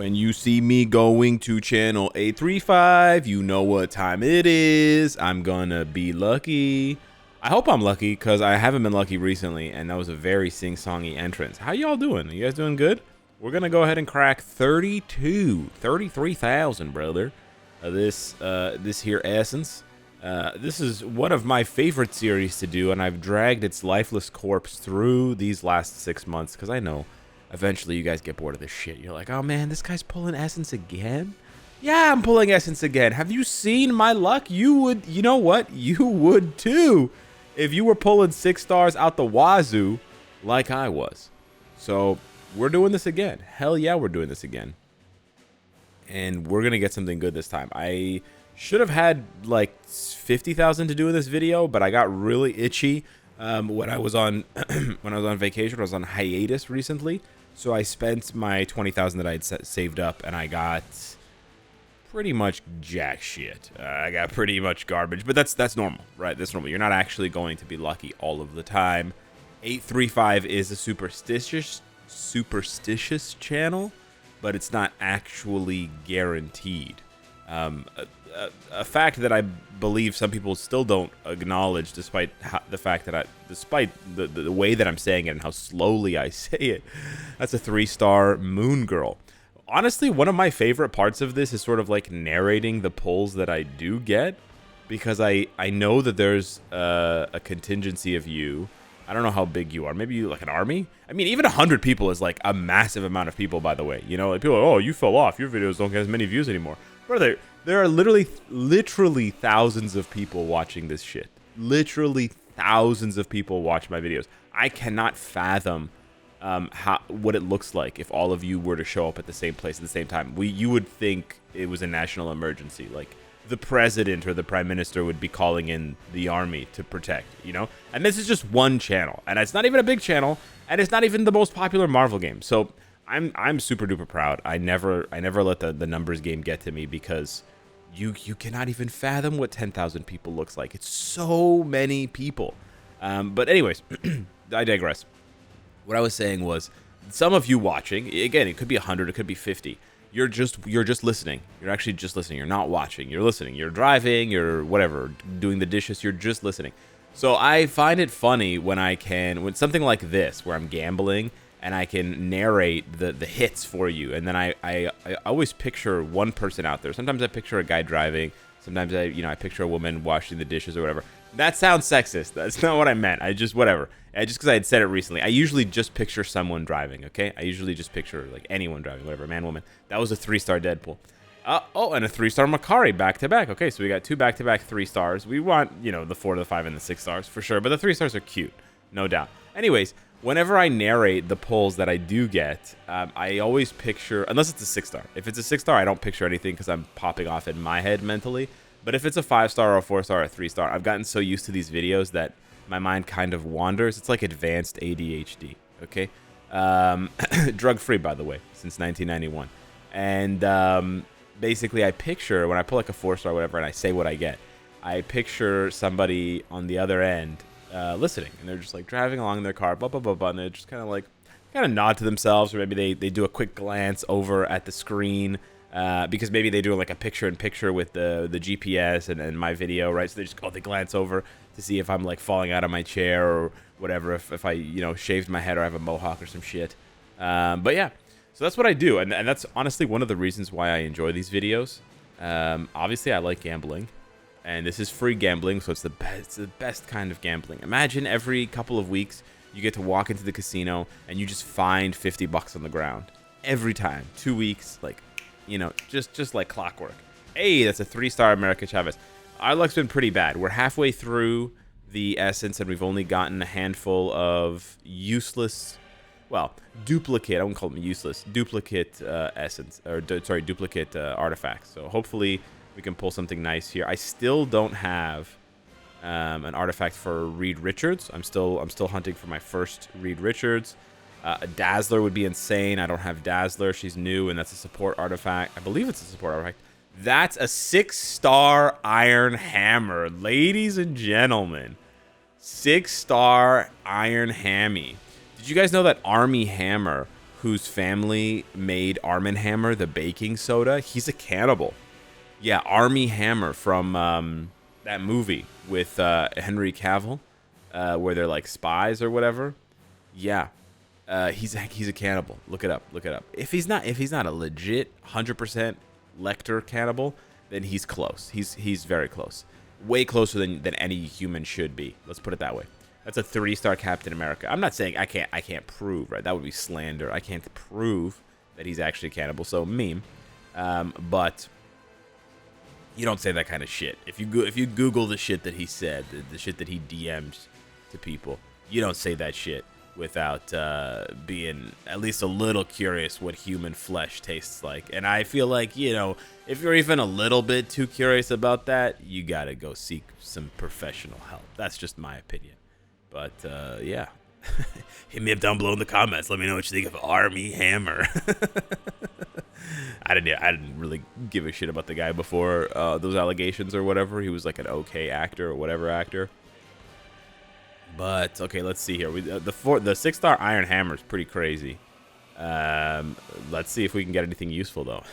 When you see me going to channel 835, you know what time it is. I'm gonna be lucky. I hope I'm lucky because I haven't been lucky recently, and that was a very sing-songy entrance. How y'all doing? You guys doing good? We're gonna go ahead and crack 33,000, brother. This here essence. This is one of my favorite series to do, and I've dragged its lifeless corpse through these last 6 months because I know eventually you guys get bored of this shit. You're like, oh man, this guy's pulling essence again? Yeah, I'm pulling essence again. Have you seen my luck? You know what? You would too if you were pulling 6 stars out the wazoo like I was. So we're doing this again. Hell yeah, we're doing this again. And we're going to get something good this time. I should have had like 50,000 to do in this video, but I got really itchy when I was on when I was on vacation. I was on hiatus recently. So I spent my 20,000 that I had saved up, and I got pretty much jack shit. I got pretty much garbage, but that's normal, right? That's normal. You're not actually going to be lucky all of the time. 835 is a superstitious channel, but it's not actually guaranteed. A fact that I believe some people still don't acknowledge, despite the fact that despite the way that I'm saying it and how slowly I say it. That's a 3-star Moon Girl. Honestly, one of my favorite parts of this is sort of like narrating the pulls that I do get, because I know that there's a contingency of you. I don't know how big you are. Maybe you like an army? I mean, even 100 people is like a massive amount of people, by the way. You know, like people are, oh, you fell off. Your videos don't get as many views anymore. Brother, there are literally thousands of people watching this shit. Literally thousands of people watch my videos. I cannot fathom what it looks like if all of you were to show up at the same place at the same time. You would think it was a national emergency. Like, the president or the prime minister would be calling in the army to protect, you know? And this is just one channel, and it's not even a big channel, and it's not even the most popular Marvel game. So I'm super duper proud. I never let the numbers game get to me, because you cannot even fathom what 10,000 people looks like. It's so many people. But anyways, I digress. What I was saying was, some of you watching, again, it could be 100, it could be 50. You're just listening. You're actually just listening. You're not watching. You're listening. You're driving. You're whatever, doing the dishes. You're just listening. So I find it funny when something like this, where I'm gambling and I can narrate the hits for you. And then I always picture one person out there. Sometimes I picture a guy driving. Sometimes I picture a woman washing the dishes or whatever. That sounds sexist. That's not what I meant. Whatever. Just because I had said it recently. I usually just picture someone driving, okay? I usually just picture like anyone driving, whatever, man, woman. That was a 3-star Deadpool. And a 3-star Makari back-to-back. Okay, so we got 2 back-to-back 3 stars. We want, the 4, the 5, and the 6 stars for sure, but the 3 stars are cute, no doubt. Anyways, whenever I narrate the pulls that I do get, I always picture, unless it's a 6-star. If it's a 6-star, I don't picture anything because I'm popping off in my head mentally. But if it's a 5-star or a 4-star or a 3-star, I've gotten so used to these videos that my mind kind of wanders. It's like advanced ADHD, okay? Drug-free, by the way, since 1991. And basically, I picture, when I pull like a 4-star or whatever and I say what I get, I picture somebody on the other end listening. And they're just like driving along in their car, blah, blah, blah, blah, and they're just kind of nod to themselves, or maybe they do a quick glance over at the screen. Because maybe they do like a picture-in-picture with the GPS and my video, right? So they glance over to see if I'm like falling out of my chair or whatever, if I shaved my head or I have a mohawk or some shit. But yeah, so that's what I do, and that's honestly one of the reasons why I enjoy these videos. Obviously, I like gambling, and this is free gambling, so it's the best kind of gambling. Imagine every couple of weeks you get to walk into the casino and you just find $50 on the ground every time. 2 weeks, like. Just like clockwork. Hey, that's a 3-star America Chavez. Our luck's been pretty bad. We're halfway through the essence, and we've only gotten a handful of useless, duplicate. I wouldn't call them useless. Duplicate essence, or duplicate artifacts. So hopefully we can pull something nice here. I still don't have an artifact for Reed Richards. I'm still hunting for my first Reed Richards. A Dazzler would be insane. I don't have Dazzler. She's new, and that's a support artifact. I believe it's a support artifact. That's a 6-star Iron Hammer, ladies and gentlemen. 6-star Iron Hammy. Did you guys know that Army Hammer, whose family made Arm& Hammer, the baking soda. He's a cannibal. Yeah, Armie Hammer from that movie with Henry Cavill, where they're like spies or whatever. Yeah, he's a cannibal. Look it up. Look it up. If he's not a legit 100% Lecter cannibal, then he's close. He's very close. Way closer than any human should be. Let's put it that way. That's a 3-star Captain America. I'm not saying I can't prove, right? That would be slander. I can't prove that he's actually a cannibal. So meme. But you don't say that kind of shit. If you Google the shit that he said, the shit that he DMs to people, you don't say that shit without being at least a little curious what human flesh tastes like. And I feel like, you know, if you're even a little bit too curious about that, you gotta go seek some professional help. That's just my opinion. But yeah, hit me up down below in the comments. Let me know what you think of Armie Hammer. I didn't really give a shit about the guy before those allegations or whatever. He was like an okay actor or whatever actor. But okay, let's see here. The 6-star Iron Hammer is pretty crazy. Let's see if we can get anything useful though.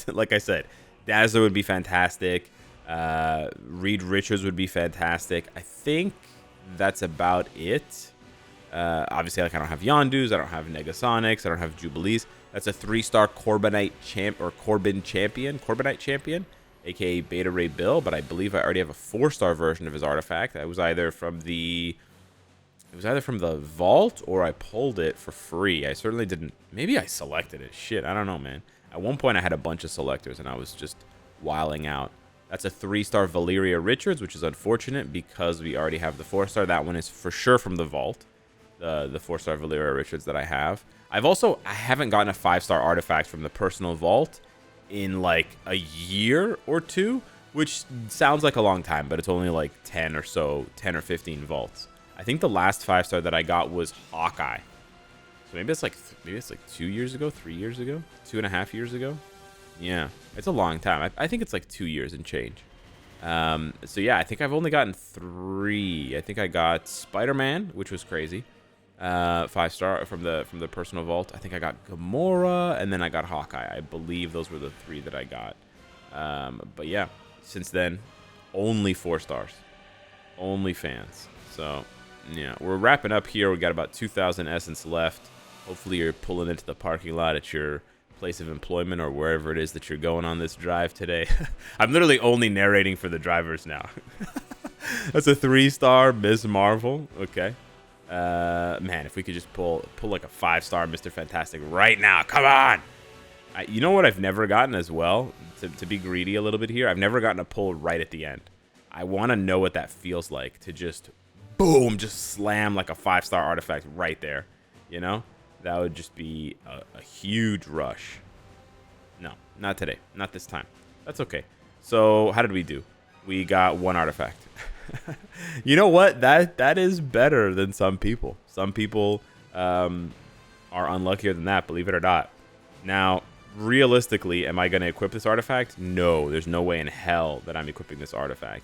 Like I said, Dazzler would be fantastic. Reed Richards would be fantastic. I think that's about it. Obviously, like I don't have Yondus, I don't have Negasonics, I don't have Jubilees. That's a 3-star Corbinite champion, aka Beta Ray Bill. But I believe I already have a 4-star version of his artifact. That was either from the vault or I pulled it for free. I certainly didn't. Maybe I selected it. Shit, I don't know, man. At one point, I had a bunch of selectors and I was just wiling out. That's a 3-star Valeria Richards, which is unfortunate because we already have the 4-star. That one is for sure from the vault, the 4-star Valeria Richards that I have. I haven't gotten a 5-star artifact from the personal vault in like a year or two, which sounds like a long time, but it's only like 10 or 15 vaults. I think the last 5-star that I got was Hawkeye. So maybe it's like 2 years ago, 3 years ago, 2.5 years ago. Yeah, it's a long time. I think it's like 2 years and change. So yeah, I think I've only gotten 3. I think I got Spider-Man, which was crazy. 5-star from the personal vault. I think I got Gamora, and then I got Hawkeye. I believe those were the 3 that I got. But yeah, since then, only 4 stars. Only fans. So yeah, we're wrapping up here. We got about 2,000 essence left. Hopefully you're pulling into the parking lot at your place of employment or wherever it is that you're going on this drive today. I'm literally only narrating for the drivers now. That's a 3-star Ms. Marvel. Okay. Man, if we could just pull like a 5-star Mr. Fantastic right now. Come on. You know what I've never gotten as well? To be greedy a little bit here, I've never gotten a pull right at the end. I want to know what that feels like to just, boom, just slam like a 5-star artifact right there. You know? That would just be a huge rush. No, not today. Not this time. That's okay. So how did we do? We got 1 artifact. You know what? That is better than some people. Some people are unluckier than that, believe it or not. Now, realistically, am I going to equip this artifact? No, there's no way in hell that I'm equipping this artifact.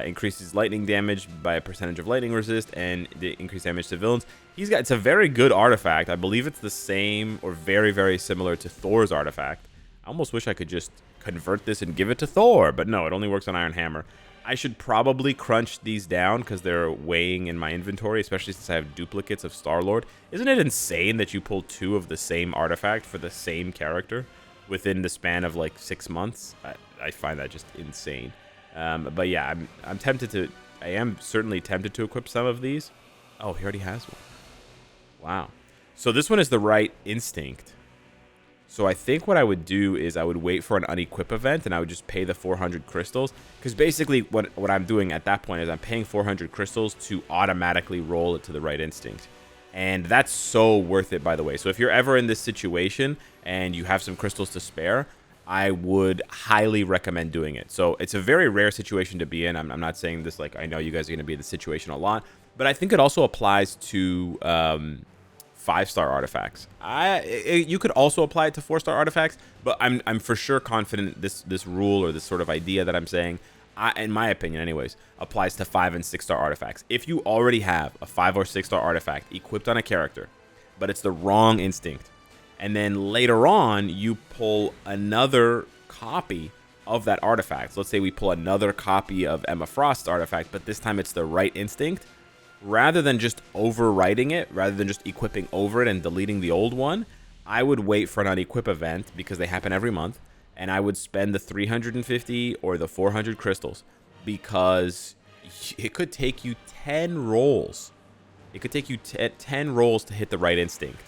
Increases lightning damage by a percentage of lightning resist and the increased damage to villains. It's a very good artifact. I believe it's the same or very, very similar to Thor's artifact. I almost wish I could just convert this and give it to Thor, but no, it only works on Iron Hammer. I should probably crunch these down because they're weighing in my inventory, especially since I have duplicates of Star-Lord. Isn't it insane that you pull 2 of the same artifact for the same character within the span of like 6 months? I find that just insane. But yeah, I am certainly tempted to equip some of these. Oh, he already has one. Wow. So this one is the right instinct. So I think what I would do is I would wait for an unequip event and I would just pay the 400 crystals. Because basically what I'm doing at that point is I'm paying 400 crystals to automatically roll it to the right instinct. And that's so worth it, by the way. So if you're ever in this situation and you have some crystals to spare, I would highly recommend doing it. So it's a very rare situation to be in. I'm not saying this like I know you guys are going to be in this situation a lot, but I think it also applies to 5-star artifacts. You could also apply it to 4-star artifacts, but I'm for sure confident this rule or this sort of idea that I'm saying, in my opinion anyways, applies to 5 and 6-star artifacts. If you already have a 5 or 6-star artifact equipped on a character, but it's the wrong instinct, and then later on you pull another copy of that artifact. So let's say we pull another copy of Emma Frost's artifact, but this time it's the Right Instinct. Rather than just overwriting it, rather than just equipping over it and deleting the old one, I would wait for an unequip event, because they happen every month, and I would spend the 350 or the 400 crystals, because it could take you 10 rolls. It could take you 10 rolls to hit the Right Instinct,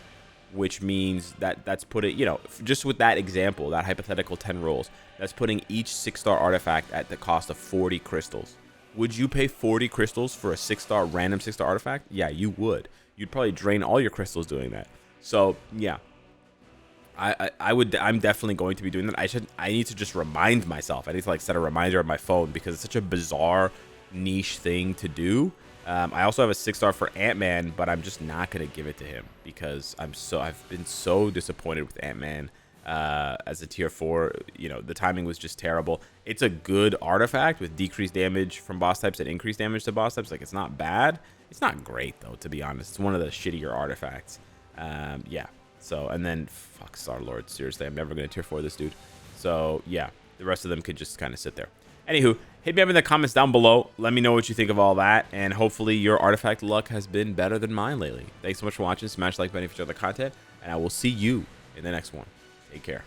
which means that's putting, just with that example, that hypothetical 10 rolls, that's putting each 6-star artifact at the cost of 40 crystals. Would you pay 40 crystals for a 6-star random 6-star artifact? Yeah, you would. You'd probably drain all your crystals doing that. So yeah, I'm definitely going to be doing that. I need to just remind myself. I need to set a reminder on my phone, because it's such a bizarre niche thing to do. I also have a 6-star for Ant-Man, but I'm just not gonna give it to him, because I've been so disappointed with Ant-Man as a tier 4. The timing was just terrible. It's a good artifact with decreased damage from boss types and increased damage to boss types. It's not bad. It's not great though, to be honest. It's one of the shittier artifacts. Yeah. So, and then fuck Star-Lord. Seriously, I'm never gonna tier 4 this dude. So yeah, the rest of them could just kind of sit there. Anywho, hit me up in the comments down below. Let me know what you think of all that, and hopefully your artifact luck has been better than mine lately. Thanks so much for watching. Smash the like button if you enjoyed the content, and I will see you in the next one. Take care.